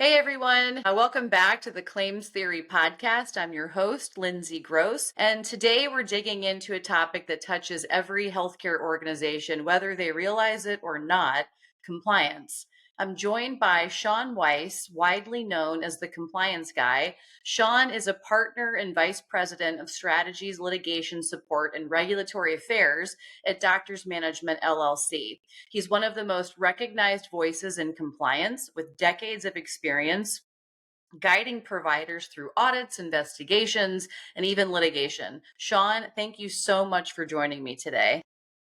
Hey everyone, welcome back to the Claims Theory Podcast. I'm your host, Lindsay Gross, and today we're digging into a topic that touches every healthcare organization, whether they realize it or not: compliance. I'm joined by Sean Weiss, widely known as the Compliance Guy. Sean is a partner and vice president of strategies, litigation support, and regulatory affairs at Doctors Management LLC. He's one of the most recognized voices in compliance with decades of experience guiding providers through audits, investigations, and even litigation. Sean, thank you so much for joining me today.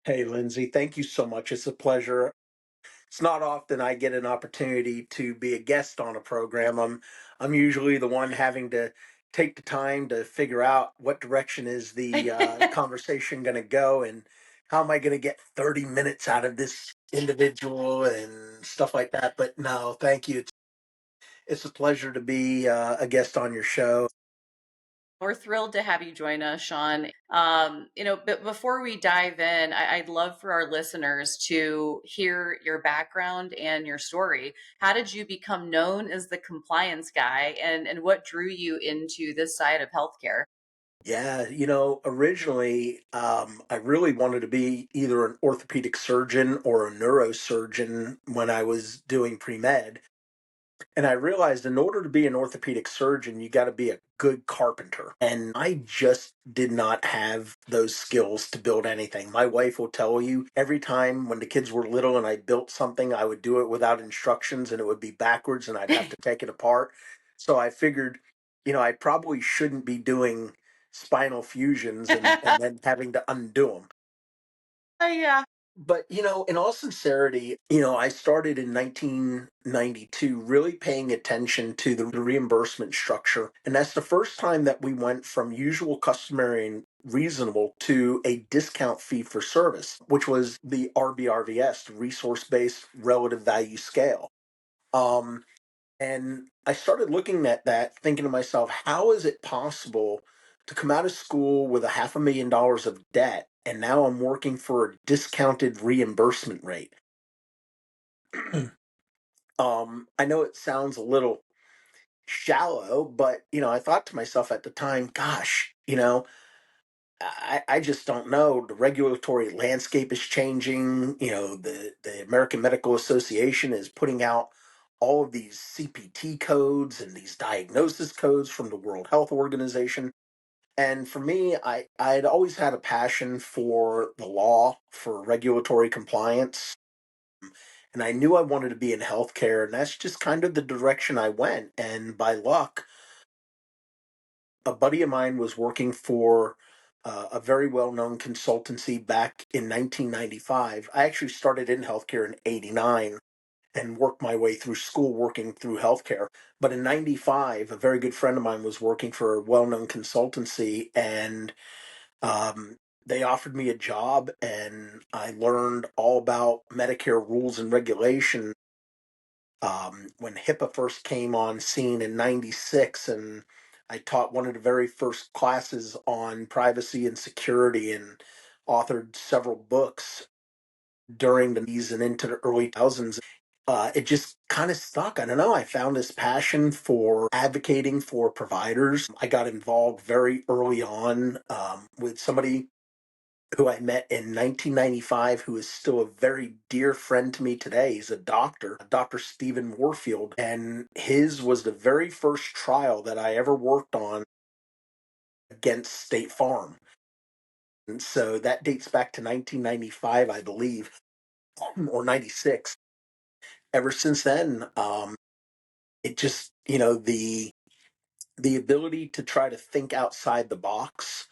Hey, Lindsay, thank you so much. It's a pleasure. It's not often I get an opportunity to be a guest on a program. I'm usually the one having to take the time to figure out what direction is the conversation going to go and how am I going to get 30 minutes out of this individual and stuff like that. But no, thank you. It's a pleasure to be a guest on your show. We're thrilled to have you join us, Sean. But before we dive in, I'd love for our listeners to hear your background and your story. How did you become known as the compliance guy, and what drew you into this side of healthcare? Yeah, originally, I really wanted to be either an orthopedic surgeon or a neurosurgeon when I was doing pre-med. And I realized in order to be an orthopedic surgeon, you got to be a good carpenter. And I just did not have those skills to build anything. My wife will tell you every time when the kids were little and I built something, I would do it without instructions and it would be backwards and I'd have to take it apart. So I figured, I probably shouldn't be doing spinal fusions and then having to undo them. Yeah. But, in all sincerity, I started in 1992 really paying attention to the reimbursement structure. And that's the first time that we went from usual, customary, and reasonable to a discount fee for service, which was the RBRVS, the resource based relative value scale. Um, and I started looking at that, thinking to myself, how is it possible to come out of school with $500,000 of debt and now I'm working for a discounted reimbursement rate? I know it sounds a little shallow, but I thought to myself at the time, gosh, I just don't know. The regulatory landscape is changing. The American Medical Association is putting out all of these CPT codes and these diagnosis codes from the World Health Organization. And for me, I'd always had a passion for the law, for regulatory compliance. And I knew I wanted to be in healthcare, and that's just kind of the direction I went. And by luck, a buddy of mine was working for a very well known consultancy back in 1995. I actually started in healthcare in '89 and worked my way through school working through healthcare. But in '95, a very good friend of mine was working for a well known consultancy, and they offered me a job, and I learned all about Medicare rules and regulations when HIPAA first came on scene in '96, and I taught one of the very first classes on privacy and security and authored several books during the 90s and into the early 2000s. It just kind of stuck. I don't know. I found this passion for advocating for providers. I got involved very early on with somebody who I met in 1995, who is still a very dear friend to me today. He's a doctor, Dr. Stephen Warfield, and his was the very first trial that I ever worked on against State Farm. And so that dates back to 1995, I believe, or 96. Ever since then, it just, the ability to try to think outside the box,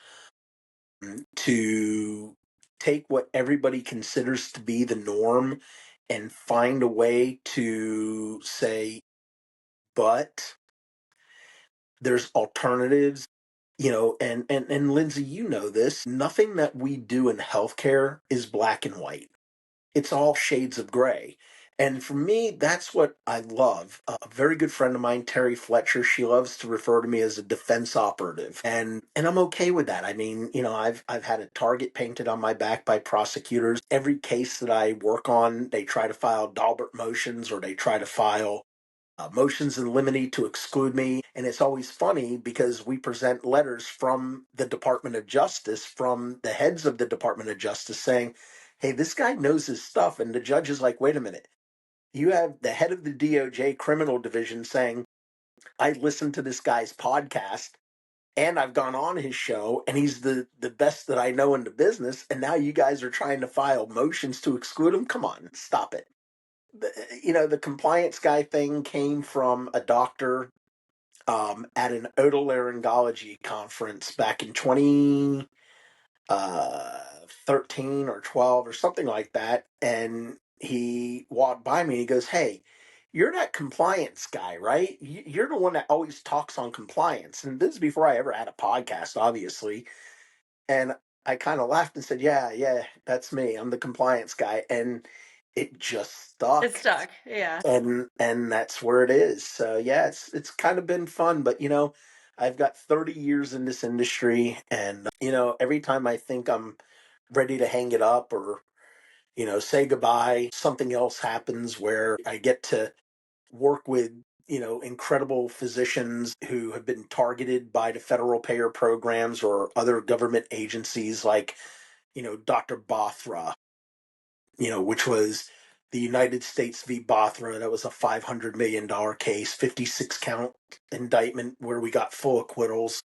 to take what everybody considers to be the norm and find a way to say, but there's alternatives, and Lindsay, this, nothing that we do in healthcare is black and white. It's all shades of gray. And for me, that's what I love. A very good friend of mine, Terry Fletcher, she loves to refer to me as a defense operative. And I'm okay with that. I mean, I've had a target painted on my back by prosecutors. Every case that I work on, they try to file Daubert motions or they try to file motions in limine to exclude me. And it's always funny because we present letters from the Department of Justice, from the heads of the Department of Justice saying, hey, this guy knows his stuff. And the judge is like, wait a minute. You have the head of the DOJ criminal division saying, I listened to this guy's podcast and I've gone on his show and he's the best that I know in the business. And now you guys are trying to file motions to exclude him. Come on, stop it. The compliance guy thing came from a doctor at an otolaryngology conference back in 2013 or 12 or something like that. And he walked by me and he goes, hey, you're that compliance guy, right? You're the one that always talks on compliance. And this is before I ever had a podcast, obviously. And I kind of laughed and said, yeah, that's me. I'm the compliance guy. And it just It stuck. stuck. Yeah. And that's where it is. So yeah, it's kind of been fun, but I've got 30 years in this industry, and every time I think I'm ready to hang it up or say goodbye, something else happens where I get to work with incredible physicians who have been targeted by the federal payer programs or other government agencies like Dr. Bothra, which was the United States v. Bothra. That was a $500 million case, 56 count indictment where we got full acquittals.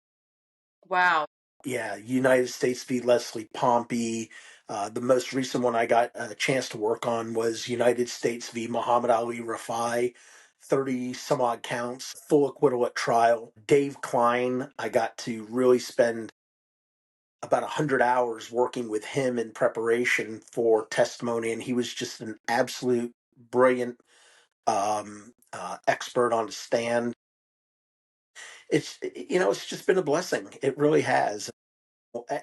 Wow. Yeah, United States v. Leslie Pompey. The most recent one I got a chance to work on was United States v. Muhammad Ali Rafai, 30 some odd counts, full acquittal at trial. Dave Klein, I got to really spend about 100 hours working with him in preparation for testimony, and he was just an absolute brilliant expert on the stand. It's just been a blessing. It really has.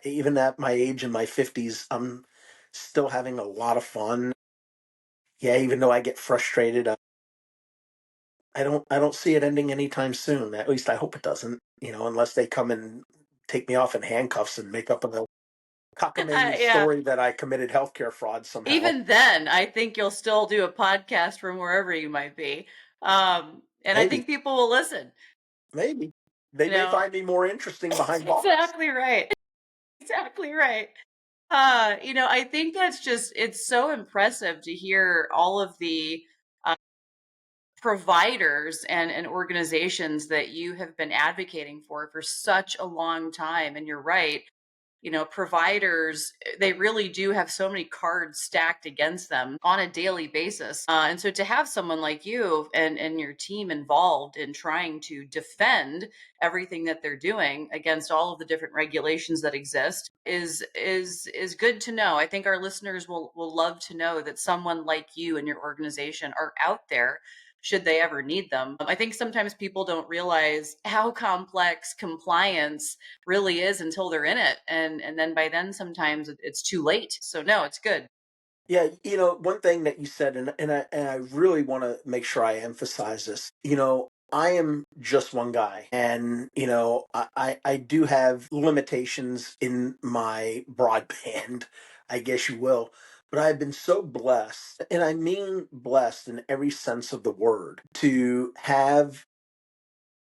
Even at my age in my 50s, I'm still having a lot of fun. Yeah, even though I get frustrated, I don't see it ending anytime soon. At least I hope it doesn't. Unless they come and take me off in handcuffs and make up a cockamamie Yeah. story that I committed healthcare fraud somehow. Even then, I think you'll still do a podcast from wherever you might be. And I Maybe, think people will listen. maybe they You may know, find me more interesting behind bars. exactly right. Exactly right. I think it's so impressive to hear all of the uh, providers and organizations that you have been advocating for such a long time. And you're right. Providers, they really do have so many cards stacked against them on a daily basis. And so to have someone like you and your team involved in trying to defend everything that they're doing against all of the different regulations that exist is good to know. I think our listeners will love to know that someone like you and your organization are out there should they ever need them. I think sometimes people don't realize how complex compliance really is until they're in it, and then by then sometimes it's too late. So no, it's good. Yeah, one thing that you said, and I really want to make sure I emphasize this. I am just one guy, and I do have limitations in my broadband, I guess you will. But I've been so blessed, and I mean blessed in every sense of the word, to have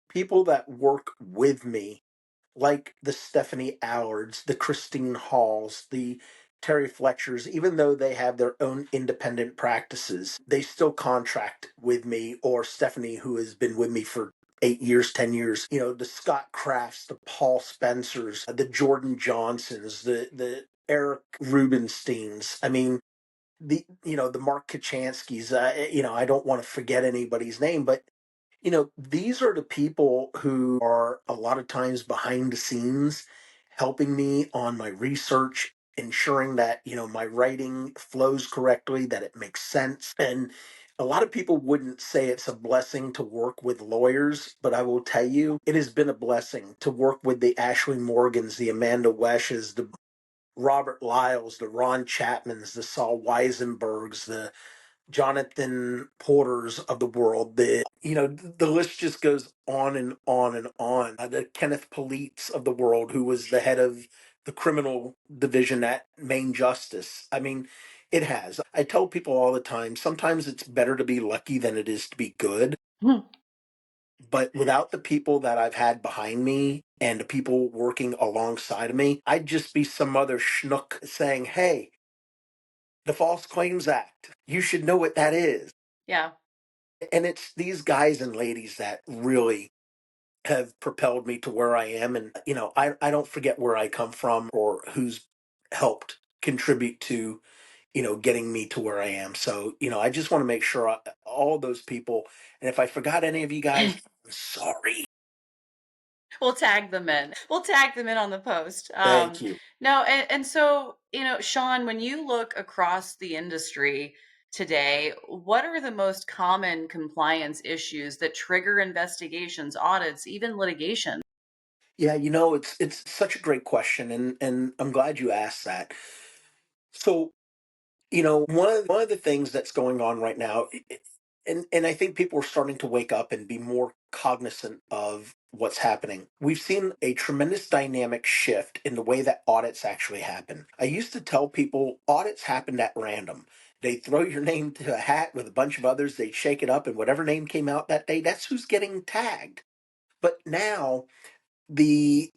people that work with me like the Stephanie Allards, the Christine Halls, the Terry Fletchers, even though they have their own independent practices, they still contract with me, or Stephanie, who has been with me for 8 years, 10 years, the Scott Crafts, the Paul Spencers, the Jordan Johnsons, the Eric Rubensteins. I mean, the Mark Kachanskis, I don't want to forget anybody's name, but these are the people who are a lot of times behind the scenes helping me on my research, ensuring that, my writing flows correctly, that it makes sense. And a lot of people wouldn't say it's a blessing to work with lawyers, but I will tell you, it has been a blessing to work with the Ashley Morgans, the Amanda Weshes, the Robert Lyles, the Ron Chapmans, the Saul Weisenbergs, the Jonathan Porters of the world. The list just goes on and on and on. The Kenneth Polites of the world, who was the head of the criminal division at Main Justice. I mean, it has. I tell people all the time, sometimes it's better to be lucky than it is to be good. Hmm. But without the people that I've had behind me and the people working alongside of me, I'd just be some other schnook saying, hey, the False Claims Act, you should know what that is. Yeah. And it's these guys and ladies that really have propelled me to where I am. And, I don't forget where I come from or who's helped contribute to, getting me to where I am. So, I just want to make sure all those people, and if I forgot any of you guys, I'm sorry. We'll tag them in. We'll tag them in on the post. Thank you. No, and so, Sean, when you look across the industry today, what are the most common compliance issues that trigger investigations, audits, even litigation? Yeah, it's such a great question, and I'm glad you asked that. So, one of the things that's going on right now, and I think people are starting to wake up and be more cognizant of what's happening. We've seen a tremendous dynamic shift in the way that audits actually happen. I used to tell people audits happened at random. They throw your name to a hat with a bunch of others, they shake it up, and whatever name came out that day, that's who's getting tagged. But now the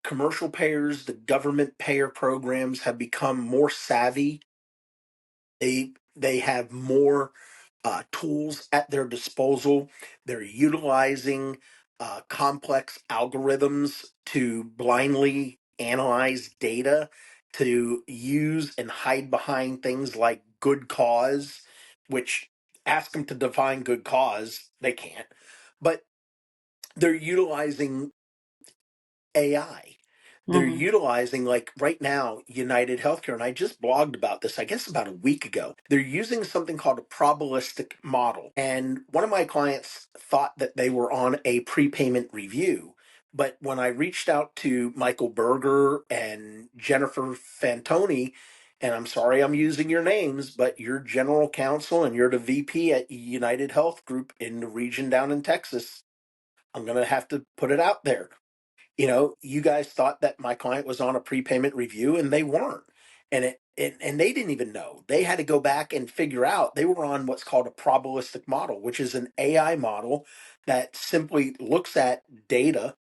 commercial payers, the government payer programs have become more savvy. They have more tools at their disposal. They're utilizing complex algorithms to blindly analyze data, to use and hide behind things like good cause, which ask them to define good cause, they can't. But they're utilizing AI. They're Mhm. utilizing, like right now, United Healthcare, and I just blogged about this, I guess about a week ago. They're using something called a probabilistic model. And one of my clients thought that they were on a prepayment review. But when I reached out to Michael Berger and Jennifer Fantoni, and I'm sorry I'm using your names, but you're general counsel and you're the VP at United Health Group in the region down in Texas, I'm going to have to put it out there. You guys thought that my client was on a prepayment review and they weren't. And they didn't even know. They had to go back and figure out they were on what's called a probabilistic model, which is an AI model that simply looks at data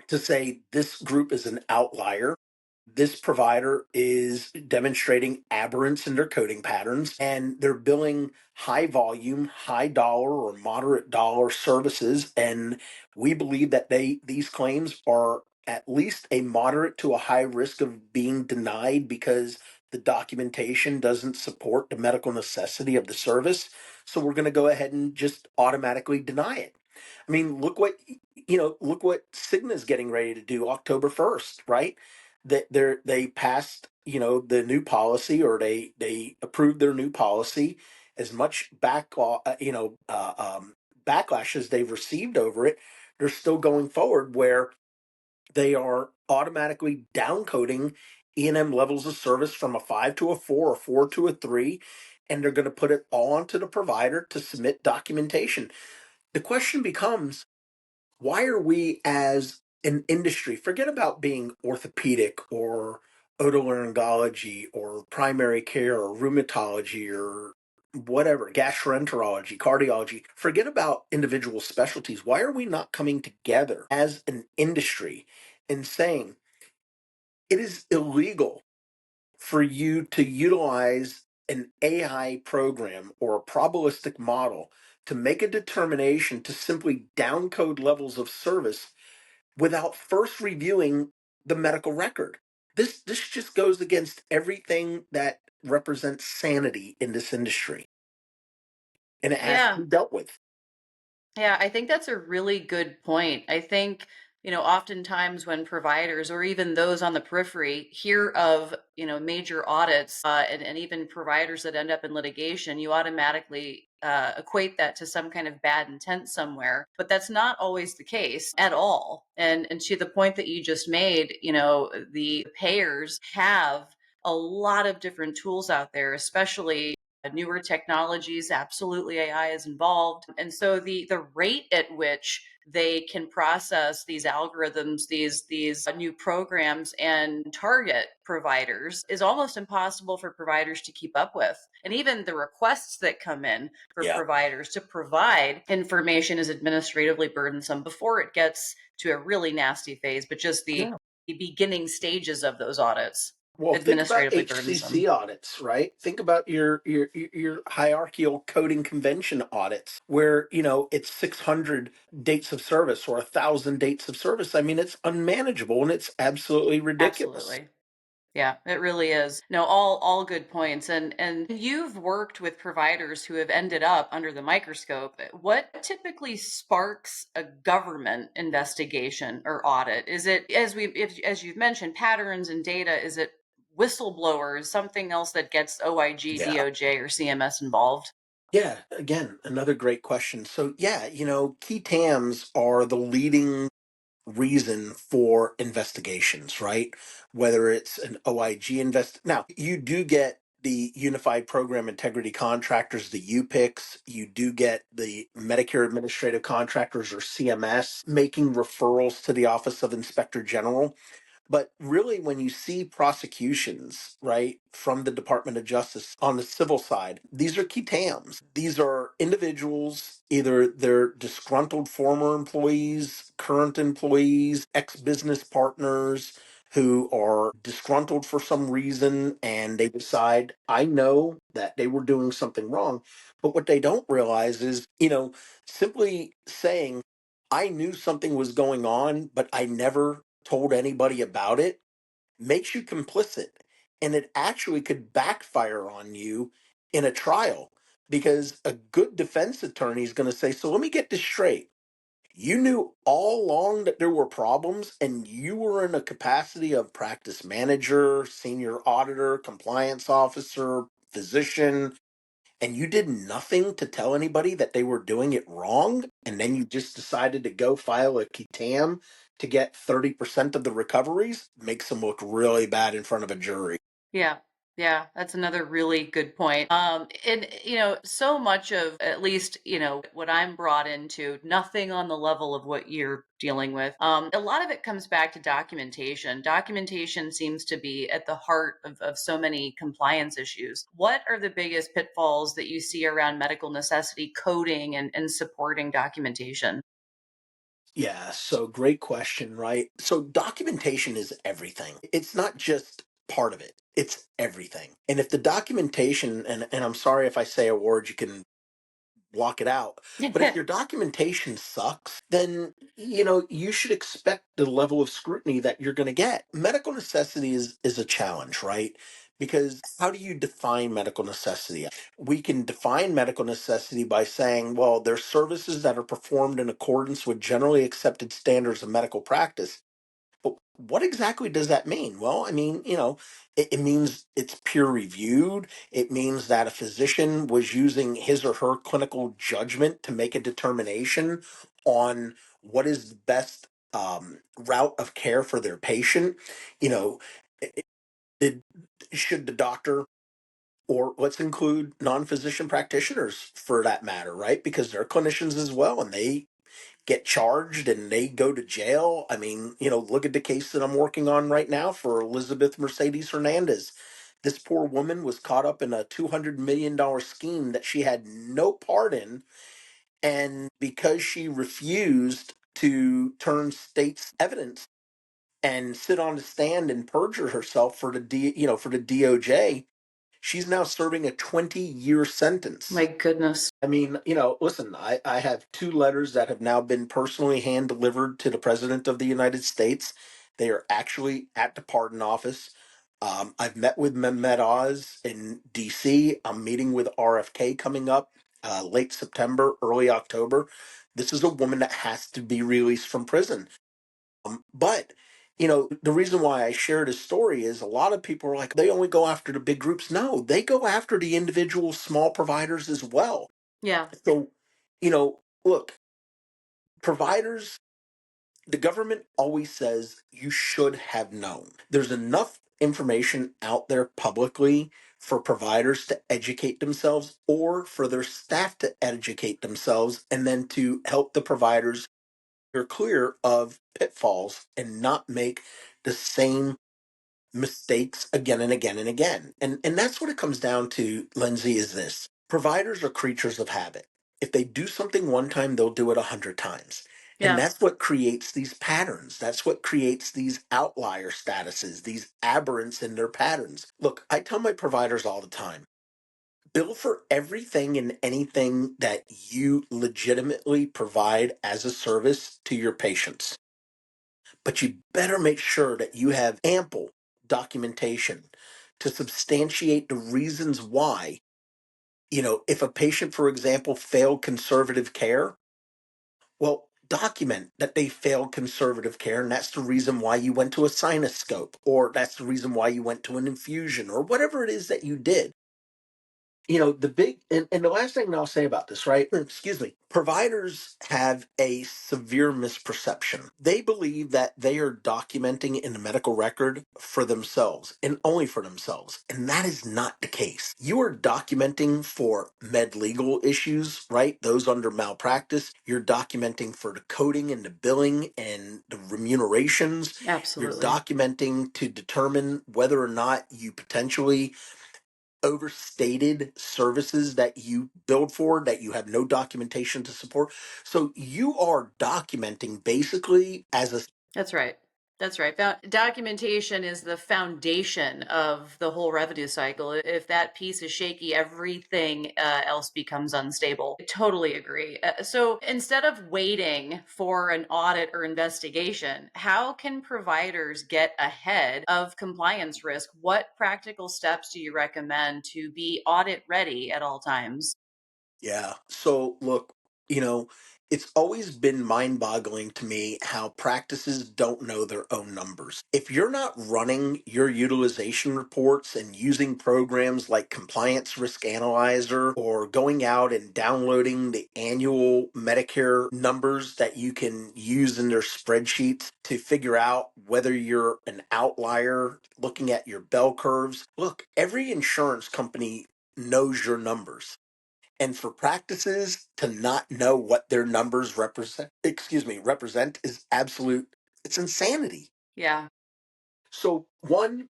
to say this group is an outlier. This provider is demonstrating aberrance in their coding patterns, and they're billing high volume, high dollar or moderate dollar services. And we believe that these claims are at least a moderate to a high risk of being denied because the documentation doesn't support the medical necessity of the service. So we're going to go ahead and just automatically deny it. I mean, look what Cigna's getting ready to do October 1st, right? That they passed, the new policy, or they approved their new policy. As much backlash as they've received over it, they're still going forward where they are automatically downcoding E&M levels of service from a 5 to a 4, a 4 to a 3, and they're going to put it all onto the provider to submit documentation. The question becomes, why are we as an industry, forget about being orthopedic or otolaryngology or primary care or rheumatology or whatever, gastroenterology, cardiology, forget about individual specialties. Why are we not coming together as an industry and saying it is illegal for you to utilize an AI program or a probabilistic model to make a determination to simply downcode levels of service without first reviewing the medical record? This just goes against everything that represents sanity in this industry, and it has to Yeah. be dealt with. Yeah, I think that's a really good point. I think, oftentimes when providers or even those on the periphery hear of, major audits and even providers that end up in litigation, you automatically equate that to some kind of bad intent somewhere. But that's not always the case at all. And to the point that you just made, the payers have a lot of different tools out there, especially newer technologies. Absolutely, AI is involved, and so the rate at which they can process these algorithms, these new programs, and target providers is almost impossible for providers to keep up with. And even the requests that come in for Yeah. providers to provide information is administratively burdensome before it gets to a really nasty phase, but just Yeah. the beginning stages of those audits, Well, think about administratively burdensome. HCC audits, right? Think about your hierarchical coding convention audits, where it's 600 dates of service or 1,000 dates of service. I mean, it's unmanageable and it's absolutely ridiculous. Absolutely. Yeah, it really is. No, all good points. And you've worked with providers who have ended up under the microscope. What typically sparks a government investigation or audit? Is it, as you've mentioned, patterns and data? Is it whistleblowers, something else that gets OIG, Yeah. DOJ, or CMS involved? Yeah, again, another great question. So, yeah, key TAMs are the leading reason for investigations, right? Whether it's an OIG invest. Now, you do get the Unified Program Integrity Contractors, the UPICs. You do get the Medicare Administrative Contractors or CMS making referrals to the Office of Inspector General. But really, when you see prosecutions, right, from the Department of Justice on the civil side, these are key TAMs. These are individuals, either they're disgruntled former employees, current employees, ex business partners who are disgruntled for some reason and they decide, I know that they were doing something wrong. But what they don't realize is, simply saying, I knew something was going on, but I never told anybody about it makes you complicit. And it actually could backfire on you in a trial because a good defense attorney is going to say, so let me get this straight. You knew all along that there were problems and you were in a capacity of practice manager, senior auditor, compliance officer, physician, and you did nothing to tell anybody that they were doing it wrong, and then you just decided to go file a QTAM to get 30% of the recoveries, makes them look really bad in front of a jury. Yeah. Yeah, that's another really good point. And so much of at least, what I'm brought into, nothing on the level of what you're dealing with. A lot of it comes back to documentation. Documentation seems to be at the heart of so many compliance issues. What are the biggest pitfalls that you see around medical necessity coding and supporting documentation? Yeah, so great question, right? So documentation is everything. It's not just part of it. It's everything. And if the documentation, and I'm sorry if I say a word, you can block it out. But if your documentation sucks, then you should expect the level of scrutiny that you're going to get. Medical necessity is a challenge, right? Because how do you define medical necessity? We can define medical necessity by saying, well, there's services that are performed in accordance with generally accepted standards of medical practice. But what exactly does that mean? Well, I mean, it means it's peer reviewed. It means that a physician was using his or her clinical judgment to make a determination on what is the best route of care for their patient. You know, i- i- did, should the doctor, or let's include non-physician practitioners for that matter, right? Because they're clinicians as well, and they get charged and they go to jail. I mean, look at the case that I'm working on right now for Elizabeth Mercedes Hernandez. This poor woman was caught up in a $200 million scheme that she had no part in. And because she refused to turn state's evidence and sit on the stand and perjure herself for for the DOJ, she's now serving a 20-year My sentence. goodness. I mean, listen, I have two letters that have now been personally hand delivered to the President of the United States. They are actually at the pardon office. I've met with Mehmet Oz in DC. I'm meeting with RFK coming up late September, early October. This is a woman that has to be released from prison. But the reason why I share this story is a lot of people are like, they only go after the big groups. No, they go after the individual small providers as well. Yeah. So, look, providers, the government always says you should have known. There's enough information out there publicly for providers to educate themselves or for their staff to educate themselves and then to help the providers you're clear of pitfalls and not make the same mistakes again and again and again. And that's what it comes down to, Lindsay, is this. Providers are creatures of habit. If they do something one time, they'll do it 100 times. And Yeah. that's what creates these patterns. That's what creates these outlier statuses, these aberrants in their patterns. Look, I tell my providers all the time, bill for everything and anything that you legitimately provide as a service to your patients. But you better make sure that you have ample documentation to substantiate the reasons why. If a patient, for example, failed conservative care, well, document that they failed conservative care, and that's the reason why you went to a sinus scope, or that's the reason why you went to an infusion, or whatever it is that you did. The big and the last thing I'll say about this, right? Excuse me. Providers have a severe misperception. They believe that they are documenting in the medical record for themselves and only for themselves. And that is not the case. You are documenting for med legal issues, right? Those under malpractice. You're documenting for the coding and the billing and the remunerations. You're Absolutely. documenting to determine whether or not you potentially overstated services that you billed for that you have no documentation to support. So you are documenting basically as a That's right. That's right. Documentation is the foundation of the whole revenue cycle. If that piece is shaky, everything else becomes unstable. I totally agree. So instead of waiting for an audit or investigation, how can providers get ahead of compliance risk? What practical steps do you recommend to be audit ready at all times? Yeah. So look, you know, it's always been mind boggling to me how practices don't know their own numbers. If you're not running your utilization reports and using programs like Compliance Risk Analyzer or going out and downloading the annual Medicare numbers that you can use in their spreadsheets to figure out whether you're an outlier, looking at your bell curves. Look, every insurance company knows your numbers, and for practices to not know what their numbers represent is it's insanity. Yeah, So one,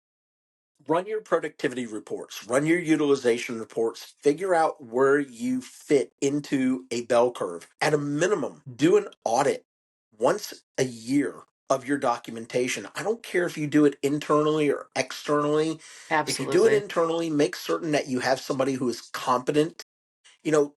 run your productivity reports, run your utilization reports, figure out where you fit into a bell curve. At a minimum, do an audit once a year of your documentation. I don't care if you do it internally or externally. If you do it absolutely. internally, make certain that you have somebody who is competent.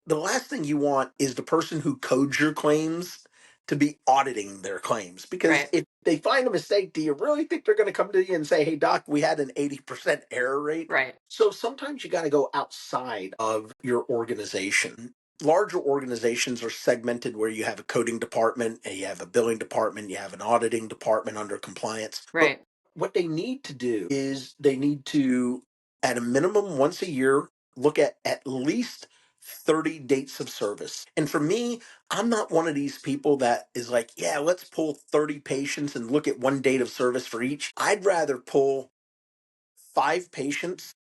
The last thing you want is the person who codes your claims to be auditing their claims. Because Right, if they find a mistake, do you really think they're going to come to you and say, hey, doc, we had an 80% error rate? right, So sometimes you got to go outside of your organization. Larger organizations are segmented where you have a coding department, and you have a billing department, you have an auditing department under compliance. But right. what they need to do is they need to, at a minimum once a year, look at least 30 dates of service. And for me, I'm not one of these people that is like, yeah, let's pull 30 patients and look at one date of service for each. I'd rather pull 5 patients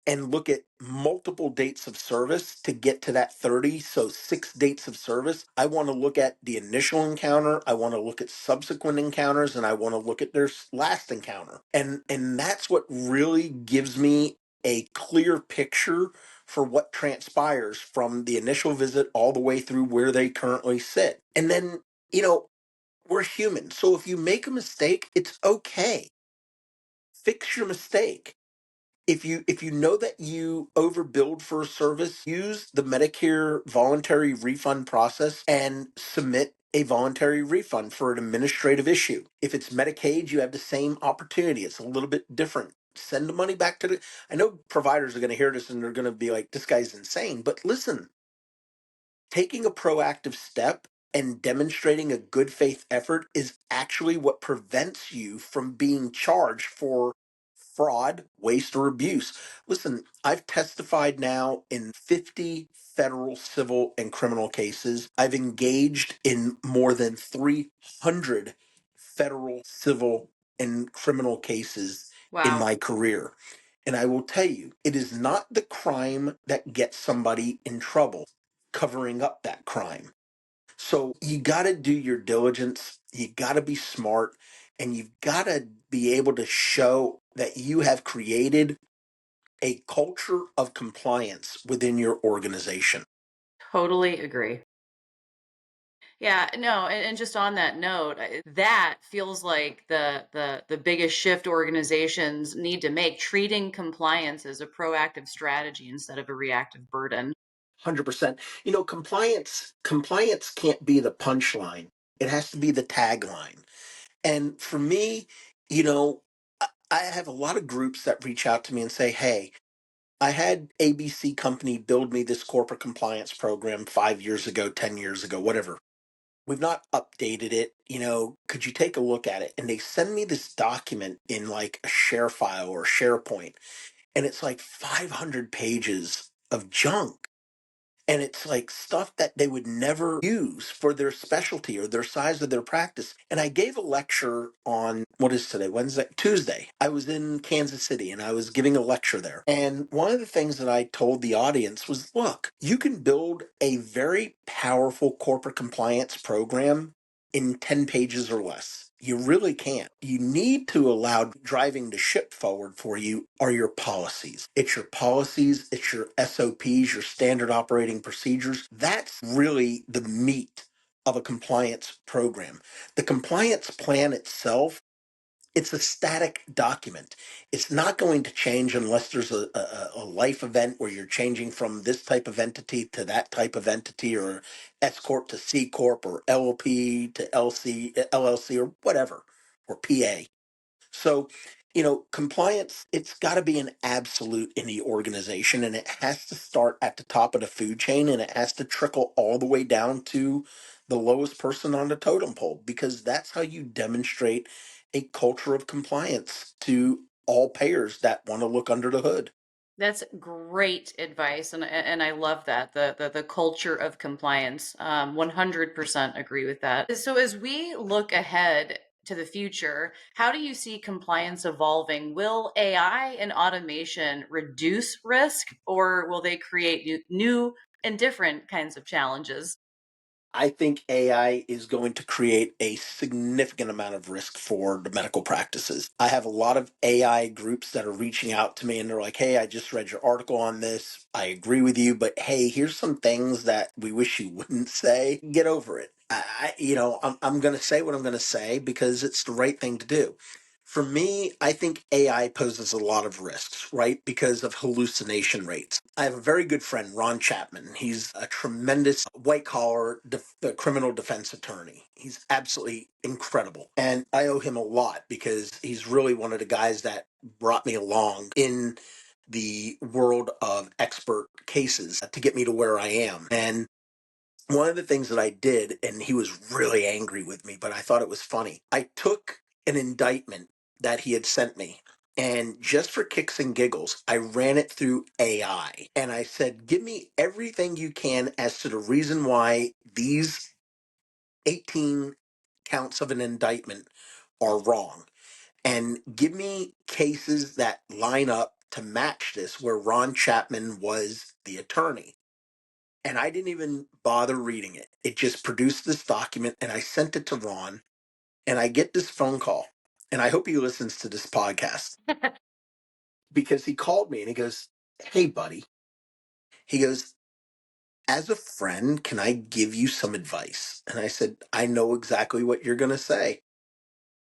and look at multiple dates of service to get to that 30. So 6 dates of service. I want to look at the initial encounter. I want to look at subsequent encounters, and I want to look at their last encounter. And that's what really gives me a clear picture for what transpires from the initial visit all the way through where they currently sit. And then, we're human. So if you make a mistake, it's okay. Fix your mistake. If you know that you overbilled for a service, use the Medicare voluntary refund process and submit a voluntary refund for an administrative issue. If it's Medicaid, you have the same opportunity. It's a little bit different. Send the money back to the. I know providers are going to hear this and they're going to be like, this guy's insane. But listen, taking a proactive step and demonstrating a good faith effort is actually what prevents you from being charged for fraud, waste, or abuse. Listen, I've testified now in 50 federal civil and criminal cases. I've engaged in more than 300 federal civil and criminal cases in Wow. my career. And I will tell you, it is not the crime that gets somebody in trouble, covering up that crime. So you got to do your diligence, you got to be smart, and you've got to be able to show that you have created a culture of compliance within your organization. Totally agree. Yeah, no, and just on that note, that feels like the biggest shift organizations need to make, treating compliance as a proactive strategy instead of a reactive burden. 100%. Compliance can't be the punchline. It has to be the tagline. And for me, you know, I have a lot of groups that reach out to me and say, "Hey, I had ABC company build me this corporate compliance program 5 years ago, 10 years ago, whatever. We've not updated it. Could you take a look at it?" And they send me this document in like a share file or SharePoint, and it's like 500 pages of junk. And it's like stuff that they would never use for their specialty or their size of their practice. And I gave a lecture on, what is today? Wednesday? Tuesday. I was in Kansas City and I was giving a lecture there. And one of the things that I told the audience was, look, you can build a very powerful corporate compliance program in 10 pages or less. You really can't. You need to allow driving the ship forward for you are your policies. It's your policies, it's your SOPs, your standard operating procedures. That's really the meat of a compliance program. The compliance plan itself, it's a static document. It's not going to change unless there's a life event where you're changing from this type of entity to that type of entity, or S Corp to C Corp, or LP to LLC, or whatever, or PA. So, compliance, it's got to be an absolute in the organization, and it has to start at the top of the food chain, and it has to trickle all the way down to the lowest person on the totem pole, because that's how you demonstrate a culture of compliance to all payers that want to look under the hood. That's great advice, and I love that, the culture of compliance. 100% agree with that. So as we look ahead to the future, how do you see compliance evolving? Will AI and automation reduce risk, or will they create new and different kinds of challenges? I think AI is going to create a significant amount of risk for the medical practices. I have a lot of AI groups that are reaching out to me and they're like, "Hey, I just read your article on this. I agree with you, but hey, here's some things that we wish you wouldn't say. Get over it." I'm going to say what I'm going to say because it's the right thing to do. For me, I think AI poses a lot of risks, right? Because of hallucination rates. I have a very good friend, Ron Chapman. He's a tremendous white collar criminal defense attorney. He's absolutely incredible. And I owe him a lot because he's really one of the guys that brought me along in the world of expert cases to get me to where I am. And one of the things that I did, and he was really angry with me, but I thought it was funny. I took an indictment that he had sent me, and just for kicks and giggles, I ran it through AI. And I said, "Give me everything you can as to the reason why these 18 counts of an indictment are wrong. And give me cases that line up to match this where Ron Chapman was the attorney." And I didn't even bother reading it. It just produced this document and I sent it to Ron and I get this phone call. And I hope he listens to this podcast because he called me and he goes, "Hey, buddy." He goes, "As a friend, can I give you some advice?" And I said, "I know exactly what you're going to say."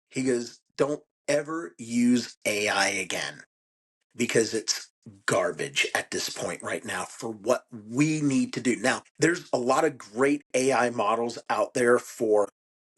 He goes, "Don't ever use AI again, because it's garbage at this point right now for what we need to do." Now, there's a lot of great AI models out there for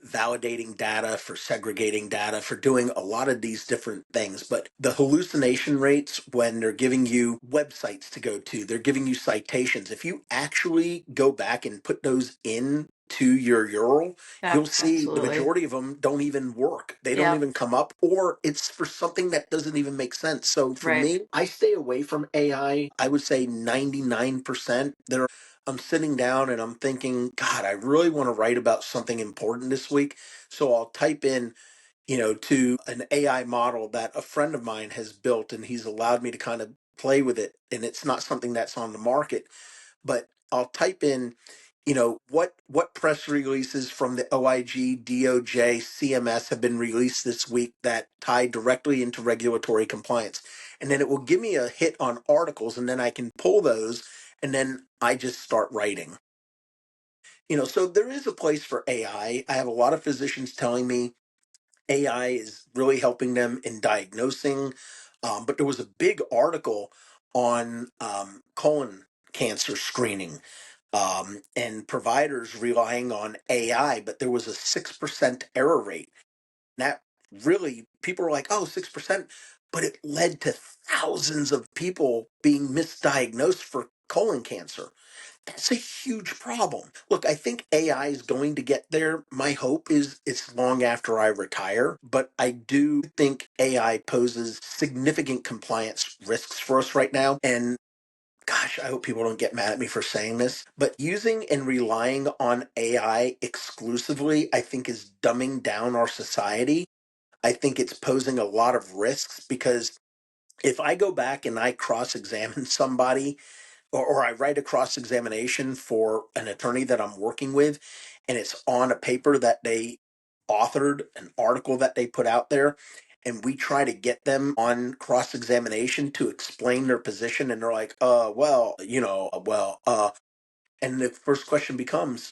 validating data, for segregating data, for doing a lot of these different things. But the hallucination rates when they're giving you websites to go to, they're giving you citations. If you actually go back and put those in to your URL, you'll see the Absolutely. majority of them don't even work. They don't Yep. even come up, or it's for something that doesn't even make sense. So for Right. me, I stay away from AI. I would say 99%. I'm sitting down and I'm thinking, God, I really want to write about something important this week. So I'll type in, to an AI model that a friend of mine has built, and he's allowed me to kind of play with it. And it's not something that's on the market, but I'll type in, What press releases from the OIG, DOJ, CMS have been released this week that tie directly into regulatory compliance. And then it will give me a hit on articles, and then I can pull those, and then I just start writing. So there is a place for AI. I have a lot of physicians telling me AI is really helping them in diagnosing. But there was a big article on colon cancer screening, and providers relying on AI, but there was a 6% error rate. That really, people were like, oh, 6%, but it led to thousands of people being misdiagnosed for colon cancer. That's a huge problem. Look, I think AI is going to get there. My hope is it's long after I retire, but I do think AI poses significant compliance risks for us right now. And gosh, I hope people don't get mad at me for saying this, but using and relying on AI exclusively, I think is dumbing down our society. I think it's posing a lot of risks because if I go back and I cross examine somebody, or I write a cross examination for an attorney that I'm working with, and it's on a paper that they authored, an article that they put out there, and we try to get them on cross examination to explain their position, and they're like, and the first question becomes,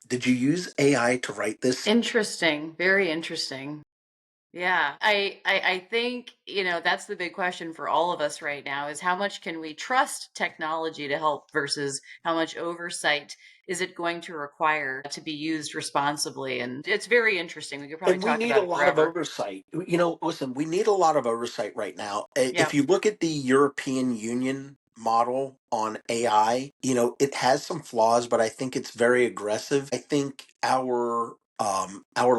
did you use AI to write this? Interesting. Very interesting. Yeah, I think, that's the big question for all of us right now is how much can we trust technology to help versus how much oversight is it going to require to be used responsibly? And it's very interesting. We could probably And we talk need a about it lot of forever. oversight. Listen, we need a lot of oversight right now. If Yep. you look at the European Union model on AI, it has some flaws, but I think it's very aggressive. I think our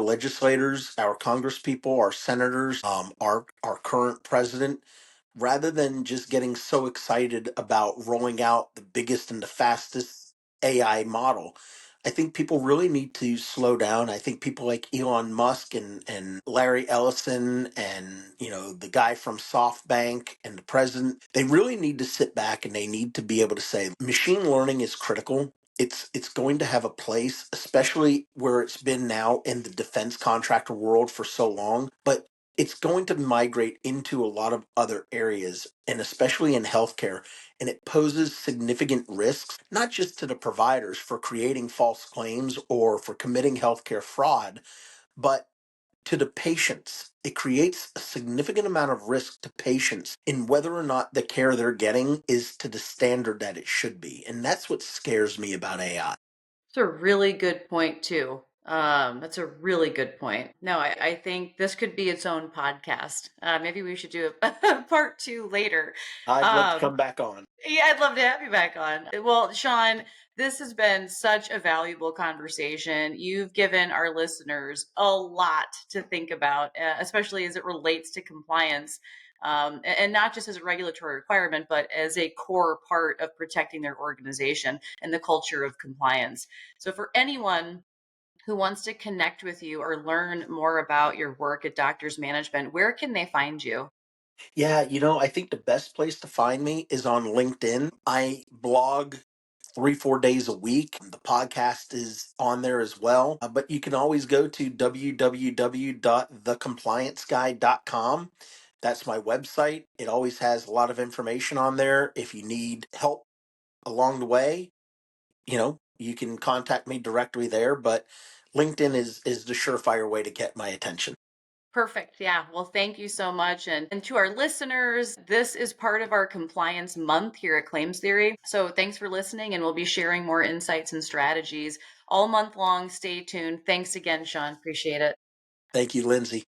legislators, our congresspeople, our senators, our current president, rather than just getting so excited about rolling out the biggest and the fastest AI model, I think people really need to slow down. I think people like Elon Musk and Larry Ellison and, the guy from SoftBank and the president, they really need to sit back and they need to be able to say machine learning is critical. It's going to have a place, especially where it's been now in the defense contractor world for so long. But it's going to migrate into a lot of other areas, and especially in healthcare. And it poses significant risks, not just to the providers for creating false claims or for committing healthcare fraud, but to the patients. It creates a significant amount of risk to patients in whether or not the care they're getting is to the standard that it should be. And that's what scares me about AI. It's a really good point too. That's a really good point. No, I think this could be its own podcast. Maybe we should do a part two later. I'd love to Um, come back on. Yeah, I'd love to have you back on. Well, Sean, this has been such a valuable conversation. You've given our listeners a lot to think about, especially as it relates to compliance, and not just as a regulatory requirement, but as a core part of protecting their organization and the culture of compliance. So, for anyone who wants to connect with you or learn more about your work at Doctors Management, where can they find you? Yeah, I think the best place to find me is on LinkedIn. I blog 3, 4 days a week. The podcast is on there as well. But you can always go to www.thecomplianceguy.com. That's my website. It always has a lot of information on there. If you need help along the way, you can contact me directly there. But LinkedIn is the surefire way to get my attention. Perfect. Yeah. Well, thank you so much. And to our listeners, this is part of our compliance month here at Claims Theory. So thanks for listening, and we'll be sharing more insights and strategies all month long. Stay tuned. Thanks again, Sean. Appreciate it. Thank you, Lindsay.